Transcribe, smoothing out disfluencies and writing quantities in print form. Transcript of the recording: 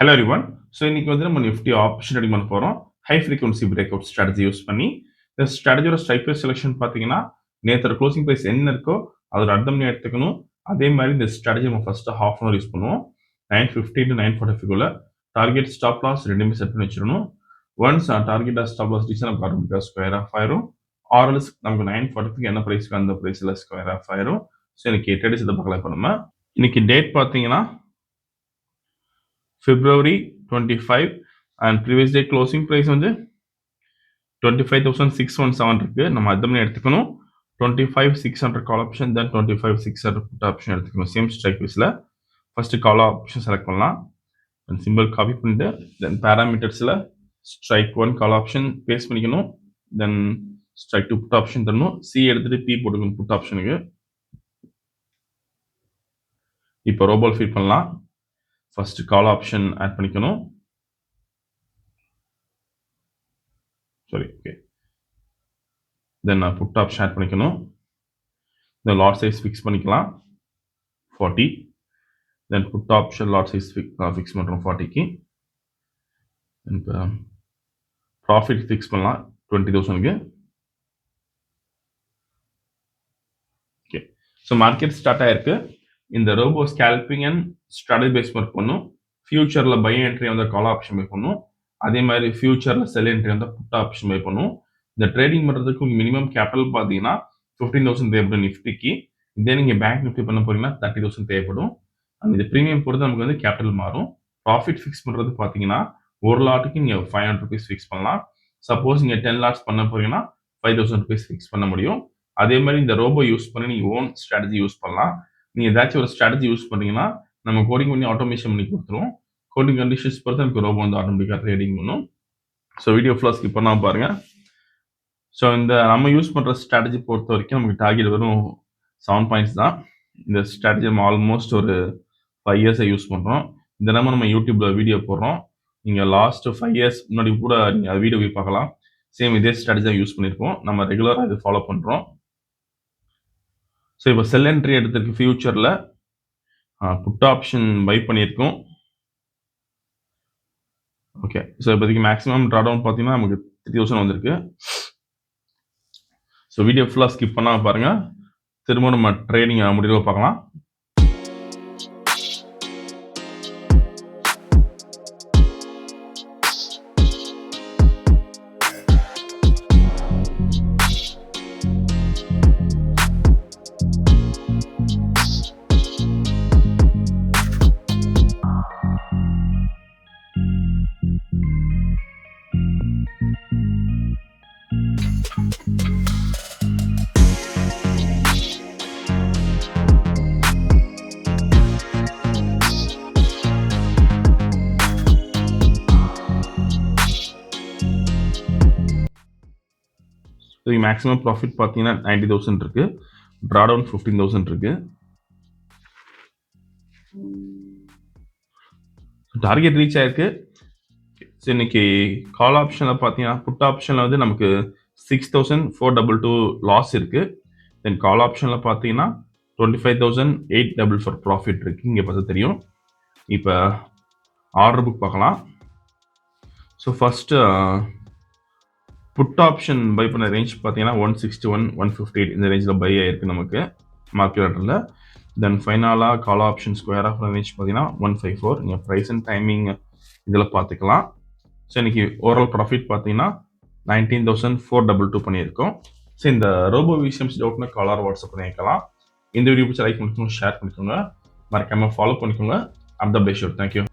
Hello everyone. So இன்னைக்கு வந்து நம்ம நிஃப்டி ஆப்ஷன் ரெடி பண்ண போகிறோம். High frequency break out strategy use பண்ணி இந்த ஸ்ட்ராட்டஜியோட ஸ்ட்ரைக் ப்ரைஸ் செலெக்ஷன் பார்த்தீங்கன்னா நேற்று க்ளோசிங் ப்ரைஸ் என்ன இருக்கோ அதோட அர்த்தம் பண்ணி எடுத்துக்கணும். அதே மாதிரி இந்த ஸ்ட்ராட்டஜி நம்ம first half an hour use பண்ணுவோம். 9:50 to 9:45 டார்கெட் ஸ்டாப் லாஸ் ரெண்டுமே செட் பண்ணி வச்சிடணும். Once target stop loss reach நமக்கு ஆட்டோமேட்டிக்காக ஸ்கொயர் ஆஃப் ஆயிரும். ஆர்எல்ஸ் நமக்கு 9:40 என்ன ப்ரைஸ்க்கு அந்த ப்ரைஸில் ஸ்கொயர் ஆஃப் ஆயிரும். ஸோ இன்னைக்கு ட்ரேடிஸ் இதை பார்க்கலாம். இப்போ நம்ம இன்னைக்கு டேட் பார்த்தீங்கன்னா February 25 and previous day closing price வந்து 25,617 இருக்கு. நம்ம அதுமே எடுத்துக்கணும். 25,600 call option then 25,600 put option எடுத்துக்கணும். சேம் ஸ்ட்ரைக் ப்ரைஸில் ஃபர்ஸ்ட் கால் ஆப்ஷன் செலக்ட் பண்ணலாம். சிம்பிள் காப்பி பண்ணிட்டு தென் பேராமீட்டர்ஸில் ஸ்ட்ரைக் 1 கால் ஆப்ஷன் பேஸ்ட் பண்ணிக்கணும். தென் ஸ்ட்ரைக் 2 புட் ஆப்ஷன் தரணும். சி எடுத்துட்டு பி போட்டுக்கணும் புட் ஆப்ஷனுக்கு. இப்போ ரோபோல் ஃபீட் பண்ணலாம். ஃபர்ஸ்ட் கால் ஆப்ஷன் ஆட் பண்ணிக்கணும். Sorry, okay. Then put option add பண்ணிக்கணும். தென் லாட் சைஸ் ஃபிக்ஸ் பண்ணிக்கலாம் 40. Then put option lot size fix பண்ணுறோம் 40க்கு. இப்போ ப்ராஃபிட் ஃபிக்ஸ் பண்ணலாம் 20,000க்கு. ஓகே, ஸோ மார்க்கெட் ஸ்டார்ட் ஆயிருக்கு. இந்த robo scalping and strategy base work பண்ணும். ஃபியூச்சரில் பை என்ட்ரி வந்து கால் ஆப்ஷன் பை பண்ணும். அதே மாதிரி ஃபியூச்சரில் செல் என்ட்ரி வந்து புட் ஆப்ஷன் பை பண்ணும். இந்த ட்ரேடிங் பண்ணுறதுக்கு மினிமம் கேபிட்டல் பார்த்தீங்கன்னா 15,000 தேவைப்படும் நிஃப்டிக்கு. இதே நீங்கள் பேங்க் நிஃப்டி பண்ண போறீங்கன்னா 30,000 தேவைப்படும். அந்த இது ப்ரீமியம் பொறுத்து நமக்கு வந்து கேபிட்டல் மாறும். ப்ராஃபிட் ஃபிக்ஸ் பண்ணுறது பார்த்தீங்கன்னா ஒரு லாட்டுக்கு நீங்கள் 500 rupees ஃபிக்ஸ் பண்ணலாம். சப்போஸ் நீங்கள் 10 லாட்ஸ் பண்ண போறீங்கன்னா 5,000 rupees ஃபிக்ஸ் பண்ண முடியும். அதே மாதிரி இந்த ரோபோ யூஸ் பண்ணி நீங்கள் ஓன் ஸ்ட்ராட்டஜி யூஸ் பண்ணலாம். நீங்கள் ஏதாச்சும் ஒரு ஸ்ட்ராட்டஜி யூஸ் பண்ணீங்கன்னா நம்ம கோடிங் பண்ணி ஆட்டோமேஷன் பண்ணி கொடுத்துருவோம். கோடிங் கண்டிஷன்ஸ் பொறுத்து எனக்கு ரோபோ வந்து ஆட்டோமேட்டிக்காக ட்ரேடிங் பண்ணும். ஸோ வீடியோ ஃபுல்லாக ஸ்கிப் பண்ணாமல் பாருங்கள். ஸோ இந்த நம்ம யூஸ் பண்ணுற ஸ்ட்ராட்டஜி பொறுத்த வரைக்கும் நமக்கு டார்கெட் வெறும் 7 பாயிண்ட்ஸ் தான். இந்த ஸ்ட்ராட்டஜி நம்ம ஆல்மோஸ்ட் ஒரு 5 இயர்ஸை யூஸ் பண்ணுறோம். தினமும் நம்ம யூடியூப்பில் வீடியோ போடுறோம். நீங்கள் லாஸ்ட் 5 இயர்ஸ் முன்னாடி கூட நீங்கள் வீடியோ போய் பார்க்கலாம். சேம் இதே ஸ்ட்ராட்டஜி தான் யூஸ் பண்ணியிருக்கோம். நம்ம ரெகுலராக இது ஃபாலோ பண்ணுறோம். ஸோ இப்போ செல் என்ட்ரி எடுத்திருக்கு. ஃபியூச்சரில் புட் ஆப்ஷன் பை பண்ணியிருக்கோம். ஓகே, ஸோ இப்போதைக்கு மேக்ஸிமம் ட்ராடவுன் பார்த்தீங்கன்னா நமக்கு 3,000 வந்திருக்கு. ஸோ வீடியோ ஃபுல்லாக ஸ்கிப் பண்ணாமல் பாருங்கள். திரும்ப நம்ம ட்ரேடிங் முடிவு பார்க்கலாம். ஸோ மேக்ஸிமம் ப்ராஃபிட் பார்த்தீங்கன்னா 90,000 இருக்கு. ட்ராடவுன் 15,000 இருக்கு. டார்கெட் ரீச் ஆயிருக்கு. ஸோ இன்னைக்கு கால் ஆப்ஷனில் பார்த்தீங்கன்னா புட் ஆப்ஷனில் வந்து நமக்கு 6,422 லாஸ் இருக்கு. தென் கால் ஆப்ஷனில் பார்த்தீங்கன்னா 25,844 ப்ராஃபிட் இருக்கு. இங்கே பார்த்தா தெரியும். இப்போ ஆர்டர் புக் பார்க்கலாம். So first put option buy பண்ண ரேஞ்ச் பார்த்தீங்கன்னா 161, 158 இந்த ரேஞ்சில் பை ஆயிருக்கு நமக்கு மார்க்கெட்டில். தென் ஃபைனலாக call option square off range பார்த்தீங்கன்னா 154. நீங்கள் ப்ரைஸ் அண்ட் டைமிங் இதில் பார்த்துக்கலாம். ஸோ இன்னைக்கு ஓவரால் ப்ராஃபிட் பார்த்தீங்கன்னா 19,422 பண்ணியிருக்கோம். ஸோ இந்த ரோபோ விஷயம்ஸ் டவுட்னா காலர் வாட்ஸ்அப் பண்ணிக்கலாம். இந்த வீடியோ பிடிச்ச லைக் பண்ணிக்கோங்க, ஷேர் பண்ணிக்கோங்க, மறக்காமல் ஃபாலோ பண்ணிக்கோங்க. அப்த பெஸ்ட். தேங்க்யூ.